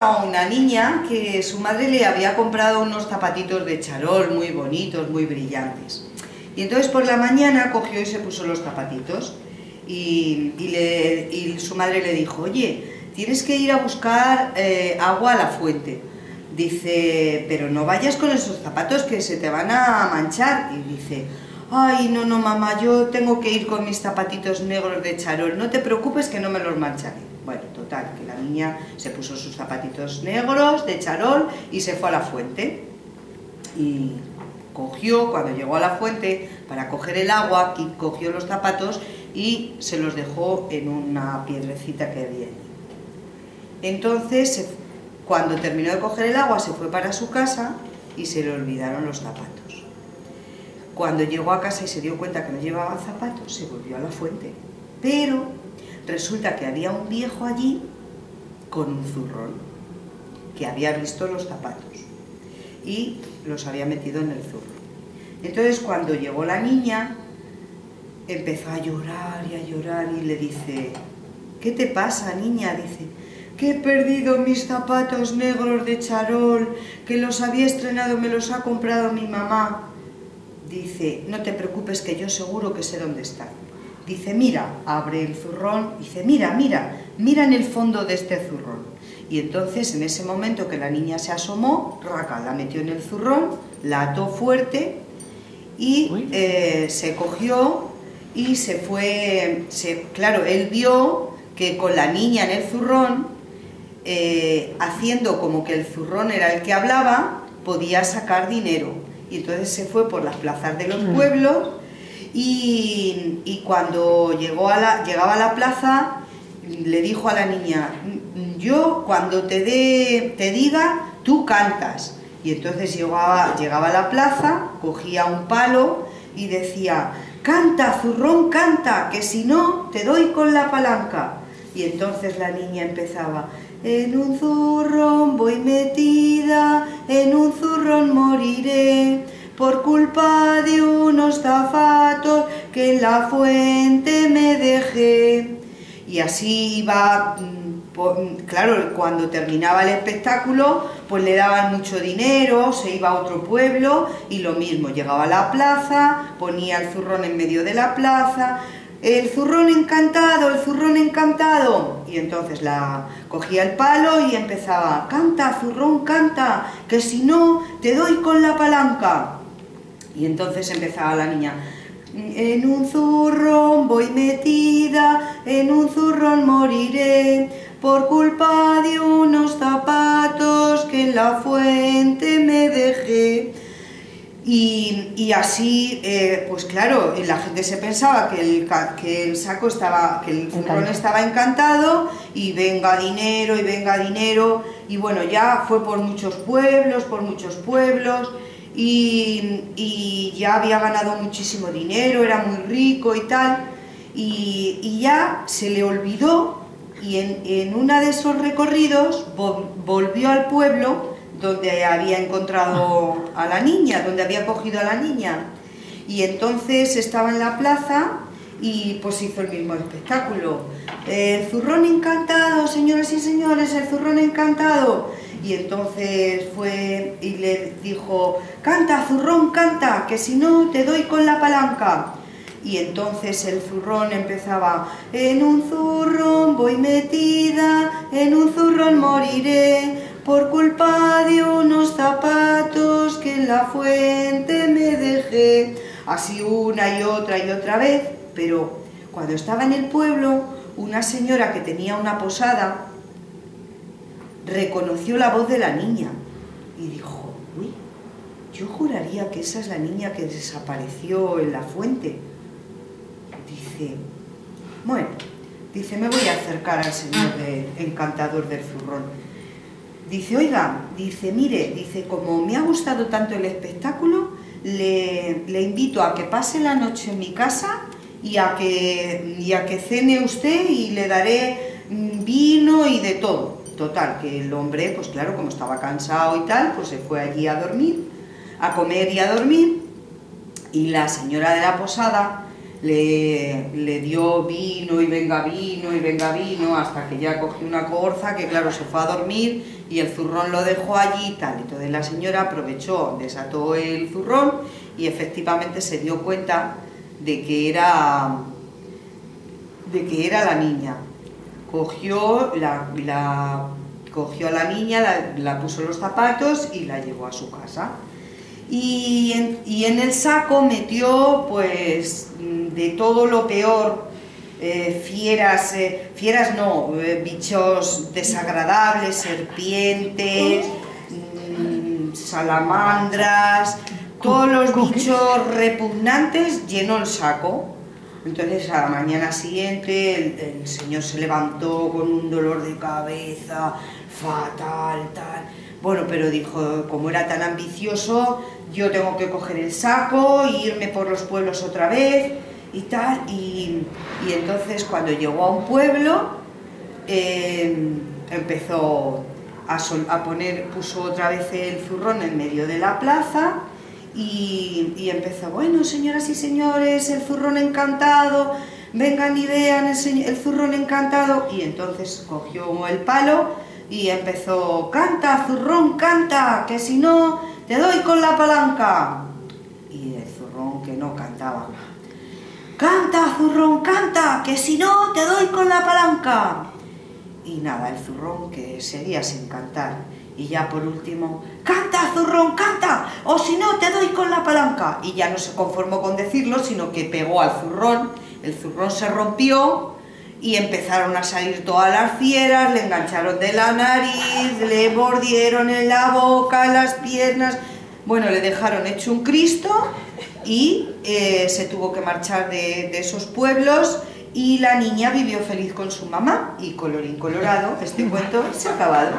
A una niña que su madre le había comprado unos zapatitos de charol muy bonitos, muy brillantes. Y entonces por la mañana cogió y se puso los zapatitos y su madre le dijo: oye, tienes que ir a buscar agua a la fuente. Dice: pero no vayas con esos zapatos que se te van a manchar. Y dice: ay, no, no, mamá, yo tengo que ir con mis zapatitos negros de charol, no te preocupes que no me los mancharé. Bueno, total, que la niña se puso sus zapatitos negros de charol y se fue a la fuente. Y cogió, cuando llegó a la fuente, para coger el agua, cogió los zapatos y se los dejó en una piedrecita que había allí. Entonces, cuando terminó de coger el agua, se fue para su casa y se le olvidaron los zapatos. Cuando llegó a casa y se dio cuenta que no llevaba zapatos, se volvió a la fuente. Pero resulta que había un viejo allí con un zurrón que había visto los zapatos y los había metido en el zurrón. Entonces, cuando llegó la niña, empezó a llorar y le dice: ¿qué te pasa, niña? Dice: que he perdido mis zapatos negros de charol, que los había estrenado, me los ha comprado mi mamá. Dice: no te preocupes, que yo seguro que sé dónde están. Dice: mira, abre el zurrón, dice: mira, mira, mira en el fondo de este zurrón. Y entonces, en ese momento que la niña se asomó, raca, la metió en el zurrón, la ató fuerte y se cogió y se fue. Claro, él vio que con la niña en el zurrón, haciendo como que el zurrón era el que hablaba, podía sacar dinero. Y entonces se fue por las plazas de los pueblos. Y cuando llegaba a la plaza, le dijo a la niña: yo cuando te diga, tú cantas. Y entonces llegaba a la plaza, cogía un palo y decía: canta, zurrón, canta, que si no, te doy con la palanca. Y entonces la niña empezaba: en un zurrón voy metida, en un zurrón moriré, por culpa de unos zapatos que en la fuente me dejé. Y así iba. Claro, cuando terminaba el espectáculo, pues le daban mucho dinero, se iba a otro pueblo y lo mismo, llegaba a la plaza, ponía el zurrón en medio de la plaza: el zurrón encantado, el zurrón encantado. Y entonces cogía el palo y empezaba: canta, zurrón, canta, que si no, te doy con la palanca. Y entonces empezaba la niña: en un zurrón voy metida, en un zurrón moriré, por culpa de unos zapatos que en la fuente me dejé. Y así, pues claro, la gente se pensaba que el saco estaba, que el zurrón estaba encantado, y venga dinero, y bueno, ya fue por muchos pueblos, y ya había ganado muchísimo dinero, era muy rico y tal, y ya se le olvidó, y en uno de esos recorridos volvió al pueblo donde había encontrado a la niña, donde había cogido a la niña, y entonces estaba en la plaza y pues hizo el mismo espectáculo: el zurrón encantado, señoras y señores, el zurrón encantado. Y entonces fue y le dijo: canta, zurrón, canta, que si no te doy con la palanca. Y entonces el zurrón empezaba: en un zurrón voy metida, en un zurrón moriré, por culpa de unos zapatos que en la fuente me dejé. Así una y otra vez. Pero cuando estaba en el pueblo, una señora que tenía una posada reconoció la voz de la niña y dijo: uy, yo juraría que esa es la niña que desapareció en la fuente. Dice: bueno, dice, me voy a acercar al señor encantador del zurrón. Dice: oiga, dice, mire, dice, como me ha gustado tanto el espectáculo, le invito a que pase la noche en mi casa y a que cene usted, y le daré vino y de todo. Total, que el hombre, pues claro, como estaba cansado y tal, pues se fue allí a dormir, a comer y a dormir, y la señora de la posada le dio vino, hasta que ya cogió una corza, que claro, se fue a dormir y el zurrón lo dejó allí y tal. Entonces la señora aprovechó, desató el zurrón y efectivamente se dio cuenta de que era la niña. Cogió a la niña, la puso los zapatos y la llevó a su casa. Y en el saco metió pues de todo lo peor, bichos desagradables, serpientes, salamandras, todos los bichos repugnantes, llenó el saco. Entonces a la mañana siguiente el señor se levantó con un dolor de cabeza fatal, tal. Bueno, pero dijo, como era tan ambicioso, yo tengo que coger el saco e irme por los pueblos otra vez y tal. Y entonces cuando llegó a un pueblo, empezó puso otra vez el zurrón en medio de la plaza y empezó, bueno, señoras y señores, el zurrón encantado, vengan y vean el zurrón encantado. Y entonces cogió el palo y empezó, canta, zurrón, canta, que si no te doy con la palanca. Y el zurrón que no cantaba. Canta, zurrón, canta, que si no te doy con la palanca. Y nada, el zurrón que seguía sin cantar. Y ya por último, canta, zurrón, canta, o si no te doy con la palanca. Y ya no se conformó con decirlo, sino que pegó al zurrón, el zurrón se rompió y empezaron a salir todas las fieras, le engancharon de la nariz, le mordieron en la boca, en las piernas. Bueno, le dejaron hecho un Cristo y se tuvo que marchar de esos pueblos y la niña vivió feliz con su mamá y colorín colorado, este cuento se ha acabado.